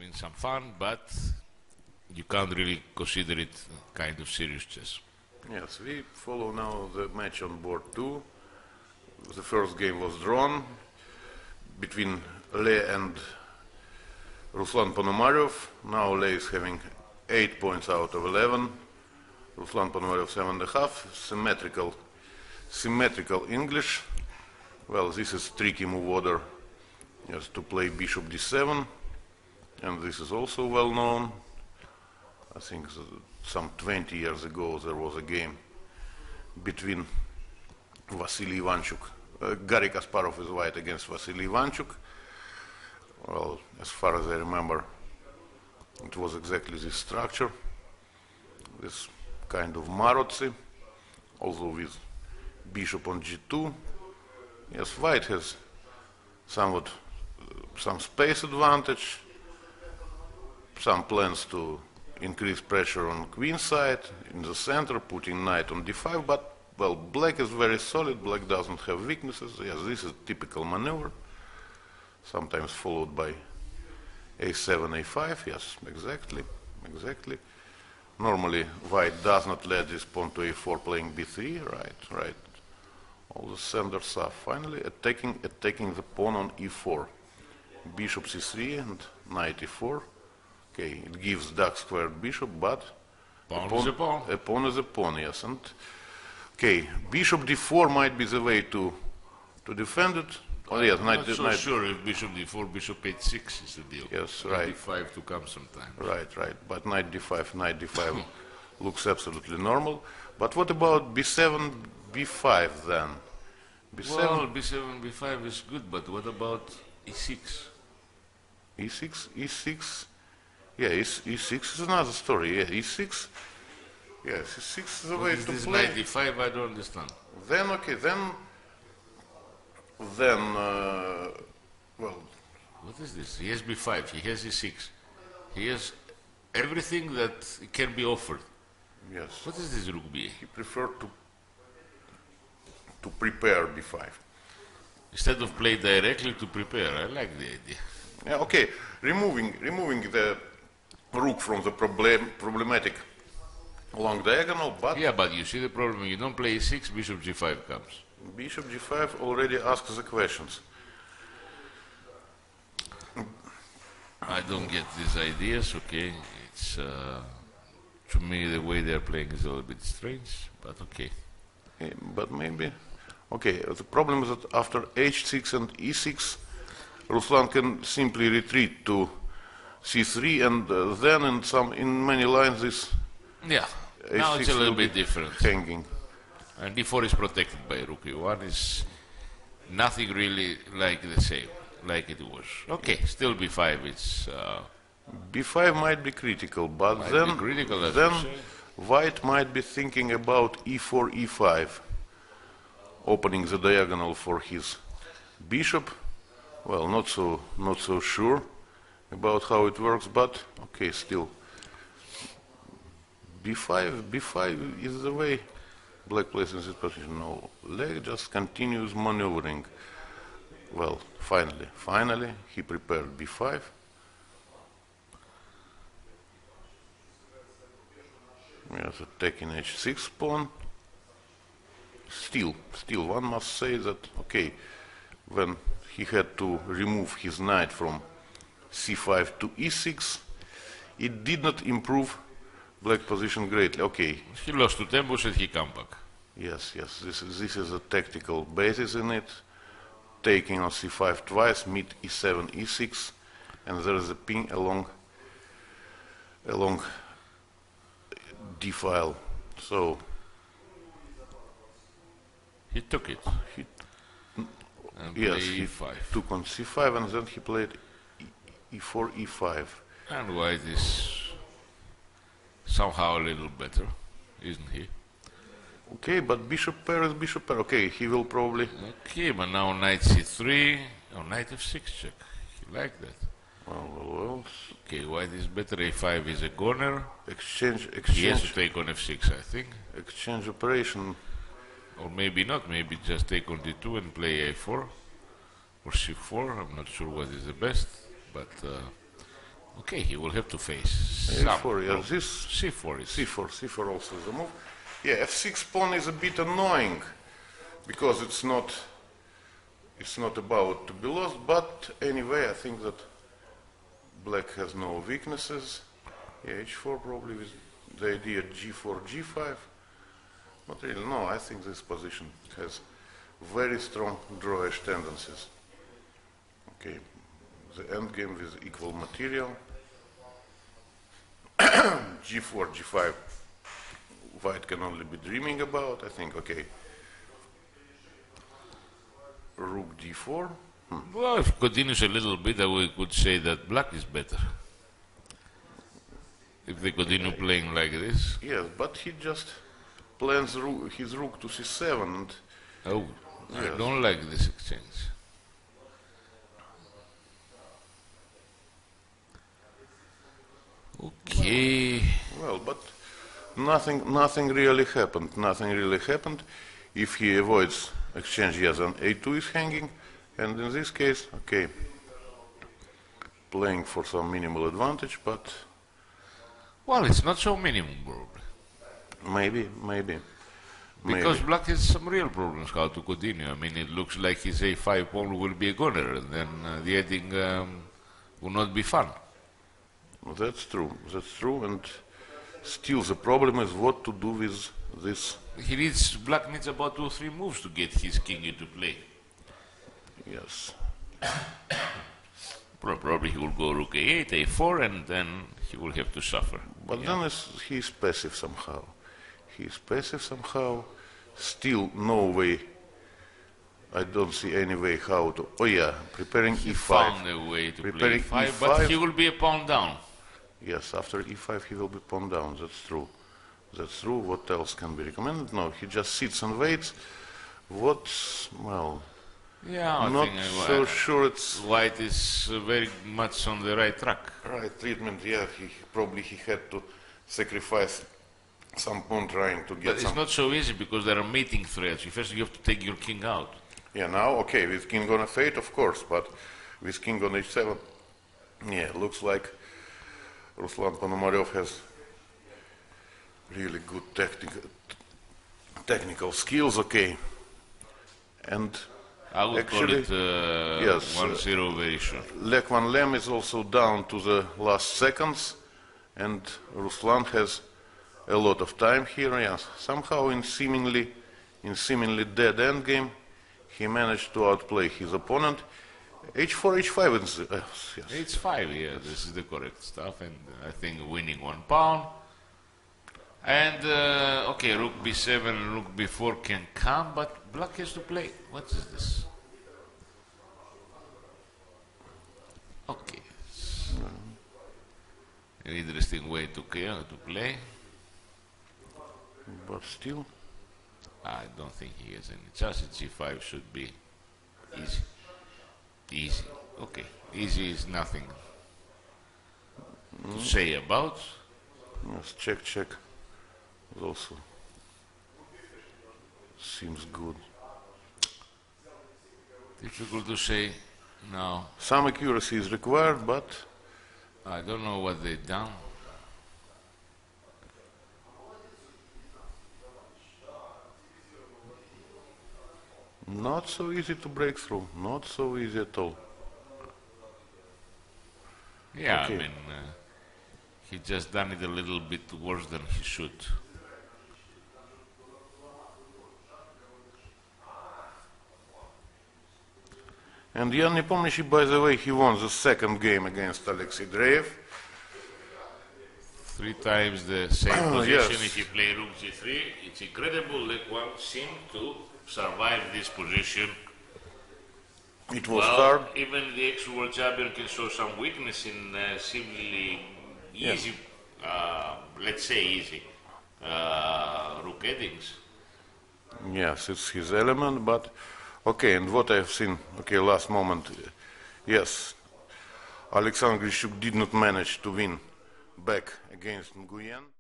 having some fun, but you can't really consider it kind of serious chess. Yes, we follow now the match on board 2. The first game was drawn between Le and Ruslan Ponomariov. Now Le is having 8 points out of 11. Ruslan Ponomariov 7.5. Symmetrical English. Well, this is tricky move order. Yes, to play bishop d7, and this is also well known. I think some 20 years ago there was a game between Vasily Ivanchuk. Garry Kasparov is white against Vasily Ivanchuk. Well, as far as I remember, it was exactly this structure, this kind of Marozzi, also with bishop on g2. Yes, white has somewhat some space advantage, some plans to increase pressure on queen side in the center, putting knight on d5, but well, black is very solid, black doesn't have weaknesses. Yes, this is a typical maneuver, sometimes followed by a7, a5, yes, exactly. Normally, white does not let this pawn to a4 playing b3, right. All the senders are finally attacking the pawn on e4. Bishop c3 and knight e4. Okay, it gives dark squared bishop, but Pawn is a pawn. A pawn is a pawn, yes. And okay, bishop d4 might be the way to defend it. Oh yes, I'm knight. not so sure if bishop d4, bishop h6 is the deal. Yes, Knight right. d5 to come sometime. Right. But knight d5 looks absolutely normal. But what about b7, b5 then? b7, Well, b7, b5 is good, but what about e6? e6. Yeah, e6 is another story. Yeah, e6. Yes, e6 is the way What is to this play. knight d5? I don't understand. Then okay, then well, What is this? He has b5, he has e6. He has everything that can be offered. yes. What is this rook b? He preferred to prepare b5. Instead of play directly, to prepare. I like the idea. Yeah, okay, removing the rook from the problematic long diagonal, but Yeah, but you see the problem, you don't play e6, bishop g5 comes. bishop g5 already asks the questions. I don't get these ideas, okay. It's, to me, the way they're playing is a little bit strange, but okay. Yeah, but maybe, okay, the problem is that after h6 and e6, Ruslan can simply retreat to c3, and then in many lines this Yeah, now it's a little bit different. hanging. And d4 is protected by rook e1, is nothing really like the same, like it was. Okay, still b5, it's... b5 might be critical, but Might then, be critical, as then you say. white might be thinking about e4, e5, opening the diagonal for his bishop. Well, not so sure about how it works, but okay, still. b5 is the way black plays in this position. No, leg just continues maneuvering. Well, finally, he prepared b5. Yes, attacking h6 pawn. Still, one must say that, okay, when he had to remove his knight from c5 to e6, it did not improve black position greatly. Okay. He lost to Tembus and he come back. Yes, this is a tactical basis in it. Taking on c5 twice, meet e7, e6, and there is a ping along d file. So He took it. And yes, play he e5. took on c5, and then he played e4, e5. And white is somehow a little better, isn't he? Okay, but bishop pair is bishop pair. Okay, he will probably. Okay, but now knight c3, or knight f6 check. He like that. Well. Okay, white is better, a5 is a goner. Exchange He has to take on f6, I think. exchange operation. Or maybe not, maybe just take on d2 and play a4 or c4. I'm not sure what is the best, but Okay, he will have to face A4, yeah, this C4 is... C4 also is a move. Yeah, F6 pawn is a bit annoying because it's not about to be lost, but anyway, I think that black has no weaknesses. Yeah, H4 probably with the idea G4, G5. But really, no, I think this position has very strong drawish tendencies. Okay, the endgame with equal material. G4, G5, white can only be dreaming about, I think, okay. Rook D4. Well, if it continues a little bit, we could say that black is better. If they continue playing like this. Yes, but he just plans his rook to C7 and... Oh, yes. I don't like this exchange. Okay. Well, but nothing really happened. Nothing really happened. If he avoids exchange, yes, then A2 is hanging, and in this case, okay, playing for some minimal advantage, but Well, it's not so minimum, probably. maybe. Because black has some real problems how to continue. I mean, it looks like his A5 pawn will be a goner, and then the ending will not be fun. That's true, and still the problem is what to do with this. Black needs about 2 or 3 moves to get his king into play. Yes. Probably he will go rook A8, A4, and then he will have to suffer. But then he's passive somehow. Still no way. I don't see any way how to. Oh yeah, preparing He E5. found a way to play E5, but he will be a pawn down. Yes, after E5 he will be pawn down. That's true. What else can be recommended? No, he just sits and waits. Yeah, I not think so sure it's white is very much on the right track. right treatment. Yeah, he had to sacrifice some pawn trying to get But it's not so easy because there are mating threats. First you have to take your king out. Yeah, now, okay, with king on F8, of course, but with king on H7, yeah, looks like Ruslan Ponomariov has really good technical skills, okay. And I would actually, call it yes, 1-0 very sure. Quang Liem is also down to the last seconds, and Ruslan has a lot of time here. Yes, somehow in seemingly dead endgame, he managed to outplay his opponent. H4, H5 is yes. H5, yeah, this is the correct stuff, and I think winning 1 pawn. And okay, rook B7, rook B4 can come, but black has to play. What is this? Okay, an interesting way to play. But still, I don't think he has any chance. G5 should be easy. Easy. Okay. Easy is nothing to say about. yes, check. It also seems good. Difficult to say now. Some accuracy is required, but I don't know what they've done. not so easy to break through. Not so easy at all. Yeah, Okay. I mean, he just done it a little bit worse than he should. And Yan Nepomniachtchi, by the way, he won the second game against Alexei Dreyev. 3 times the same position. Yes. If you play rook G3, it's incredible. Quang seemed to survive this position. It was hard. Even the ex-world champion can show some weakness in seemingly easy, let's say easy, rook headings. Yes, it's his element, but okay, and what I've seen, okay, last moment, yes, Alexander Grishuk did not manage to win back against Nguyen.